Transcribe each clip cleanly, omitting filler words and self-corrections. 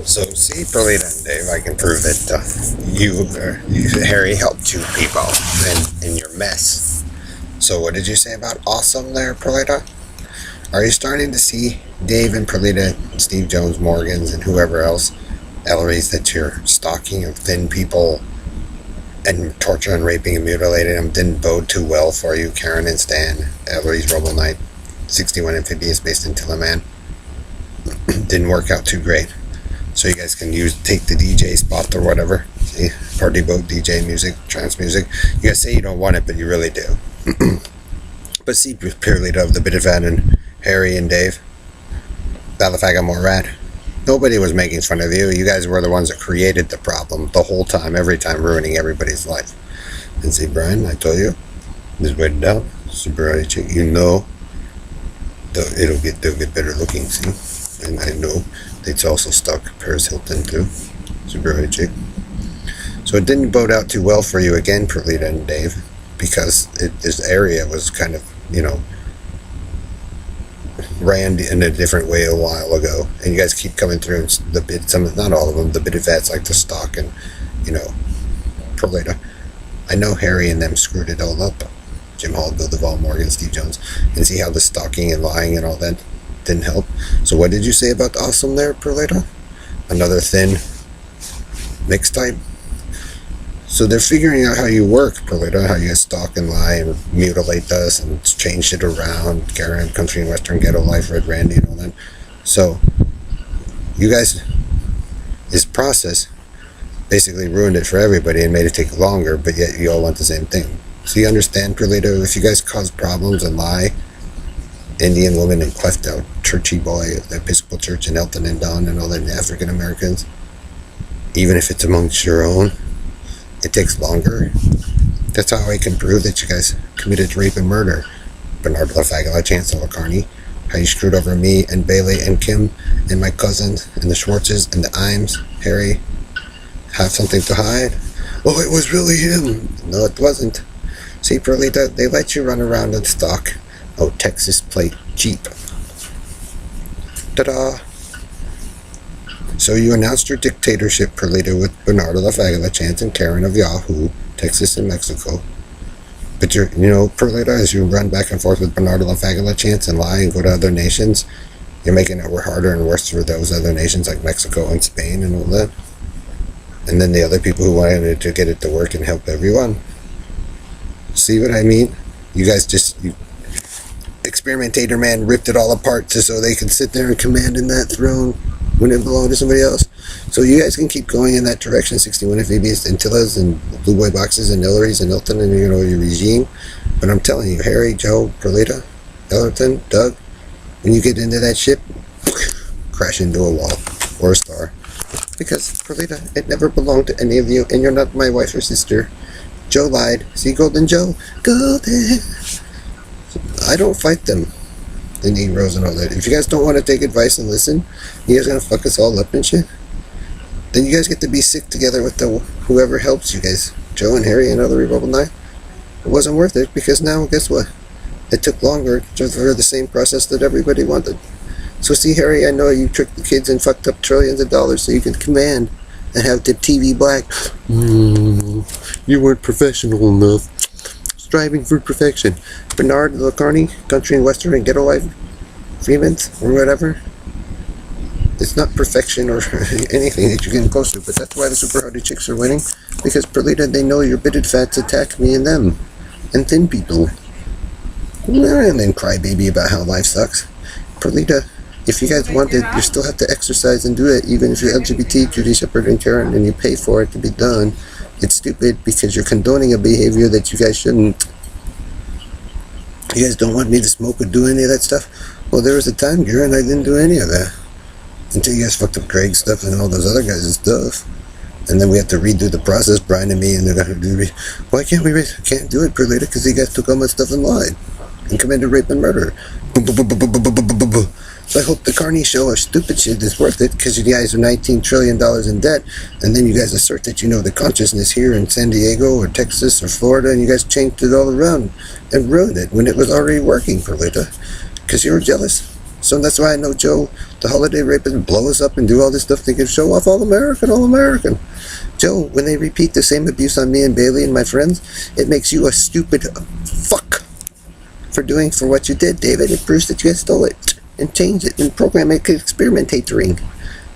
So, see, Perlita and Dave, I can prove that Harry helped two people in your mess. So, what did you say about awesome there, Perlita? Are you starting to see Dave and Perlita, Steve Jones, Morgans, and whoever else, Ellery's, that you're stalking of thin people and torturing and raping and mutilating them didn't bode too well for you, Karen and Stan, Ellery's Robo Knight, 61 Amphibious based in Tillaman? Didn't work out too great. So you guys can take the DJ spot or whatever. See, party boat, DJ music, trance music. You guys say you don't want it, but you really do. But see, purely of the bit of that and Harry and Dave, Balafaga Morad. Nobody was making fun of you. You guys were the ones that created the problem the whole time, every time, ruining everybody's life. And see, Brian, I told you, this way down, super chick. You know, they'll get better looking. See, and I know they'd also stuck Paris Hilton too, super chick. So it didn't bode out too well for you again, Perlita and Dave, because this area was kind of, ran in a different way a while ago, and you guys keep coming through. Not all of them, the bit of vets like the stock and Perlita. I know Harry and them screwed it all up. Jim Hall, Bill Duvall, Morgan, Steve Jones, and see how the stalking and lying and all that didn't help. So what did you say about awesome there, Perlita? Another thin mixed type. So they're figuring out how you work, Perlita, how you stalk and lie and mutilate us and change shit around. Karen, Country and Western, Ghetto Life, Red Randy, and all that. So you guys, this process basically ruined it for everybody and made it take longer, but yet you all want the same thing. So you understand, Perlita, if you guys cause problems and lie, Indian woman and cleft out churchy boy at the Episcopal Church in Elton and Don and all the African Americans, even if it's amongst your own, it takes longer. That's how I can prove that you guys committed rape and murder. Bernard LaFagala, Chancellor Carney, how you screwed over me and Bailey and Kim and my cousins and the Schwartzes and the Imes. Harry, have something to hide? Oh, it was really him. No, it wasn't. See, Perlita, they let you run around and stalk. Oh, Texas plate Jeep. Ta-da! So you announced your dictatorship, Perlita, with Bernardo LaFagala, Chance, and Karen of Yahoo, Texas and Mexico. But Perlita, as you run back and forth with Bernardo LaFagala, Chance, and lie and go to other nations, you're making it harder and worse for those other nations like Mexico and Spain and all that. And then the other people who wanted to get it to work and help everyone. See what I mean? You guys experimentator man ripped it all apart just so they could sit there and command in that throne when it belonged to somebody else. So you guys can keep going in that direction, 61 amphibious Antillas and Blue Boy Boxes and Ellery's and Hilton and your regime. But I'm telling you, Harry, Joe, Perlita, Ellerton, Doug, when you get into that ship, crash into a wall or a star. Because, Perlita, it never belonged to any of you, and you're not my wife or sister. Joe lied. See, Golden Joe? Golden. I don't fight them. The Negroes and all that. If you guys don't want to take advice and listen, you guys gonna fuck us all up and shit, then you guys get to be sick together with whoever helps you guys, Joe and Harry and other Rebel Knight. It wasn't worth it, because now, guess what? It took longer for the same process that everybody wanted. So see, Harry, I know you tricked the kids and fucked up trillions of dollars so you could command and have the TV black. You weren't professional enough. Striving for perfection. Bernard LaCarney, Country and Western and Ghetto Life, Freeman's, or whatever. It's not perfection or anything that you're getting close to, but that's why the super hardy chicks are winning. Because, Perlita, they know your bitted fats attack me and them. And thin people. And then cry baby about how life sucks. Perlita, if you guys want it, you still have to exercise and do it, even if you're LGBT, Judy Shepard and Karen, and you pay for it to be done. It's stupid because you're condoning a behavior that you guys shouldn't. You guys don't want me to smoke or do any of that stuff? Well, there was a time, Karen, I didn't do any of that. Until you guys fucked up Craig's stuff and all those other guys' stuff. And then we have to redo the process, Brian and me, and they're going to do it. Why can't we? Can't do it, Perlita, because you guys took all my stuff and lied. And committed rape and murder. So I hope the Carney show or stupid shit is worth it, because you guys are $19 trillion in debt, and then you guys assert that you know the consciousness here in San Diego or Texas or Florida, and you guys changed it all around and ruined it when it was already working, Perlita, because you were jealous. So that's why I know Joe, the holiday rapist, blow us up and do all this stuff thinking show off all American, all American. Joe, when they repeat the same abuse on me and Bailey and my friends, it makes you a stupid fuck for doing for what you did, David. It proves that you guys stole it and changed it and programmed it experimentating.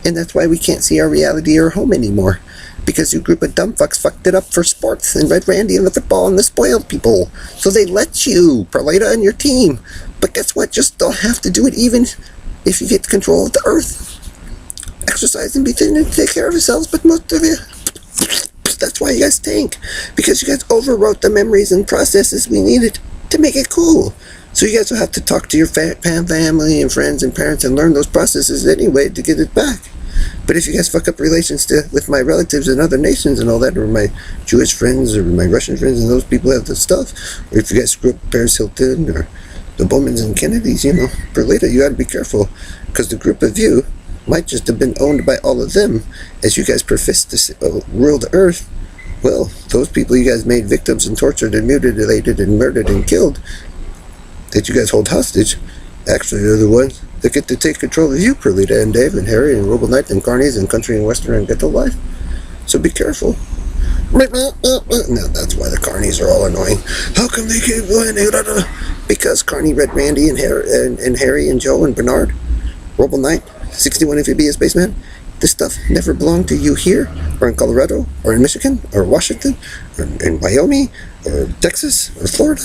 And that's why we can't see our reality or home anymore. Because you group of dumb fucks fucked it up for sports and Red Randy and the football and the spoiled people. So they let you, Perlita, and your team. But guess what? Just don't have to do it even if you get control of the earth. Exercise and be thin and take care of yourselves, but most of you, that's why you guys stink. Because you guys overwrote the memories and processes we needed to make it cool. So you guys will have to talk to your family and friends and parents and learn those processes anyway to get it back. But if you guys fuck up relations with my relatives in other nations and all that, or my Jewish friends or my Russian friends and those people have the stuff, or if you guys screw up Paris Hilton or the Bowmans and Kennedys, Perlita, you gotta be careful, because the group of you might just have been owned by all of them, as you guys profess to rule the earth. Well, those people you guys made victims and tortured and mutilated and murdered and killed, that you guys hold hostage, actually are the ones that get to take control of you, Perlita and Dave and Harry and Robo Knight and Carnies and Country and Western and Get the Life. So be careful. No, that's why the Carnies are all annoying. How come they keep going? Because Carney, Red Randy, and Harry and Joe and Bernard, Robo Knight, 61 FAB Spaceman, this stuff never belonged to you here, or in Colorado, or in Michigan, or Washington, or in Wyoming, or Texas, or Florida.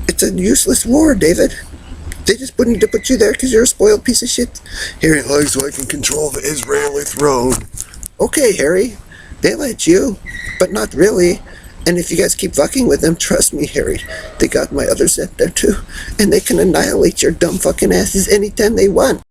It's a useless war, David. They just wanted to put you there because you're a spoiled piece of shit. Harry likes so I can control the Israeli throne. Okay, Harry, they let you, but not really. And if you guys keep fucking with them, trust me, Harry, they got my other set there too. And they can annihilate your dumb fucking asses anytime they want.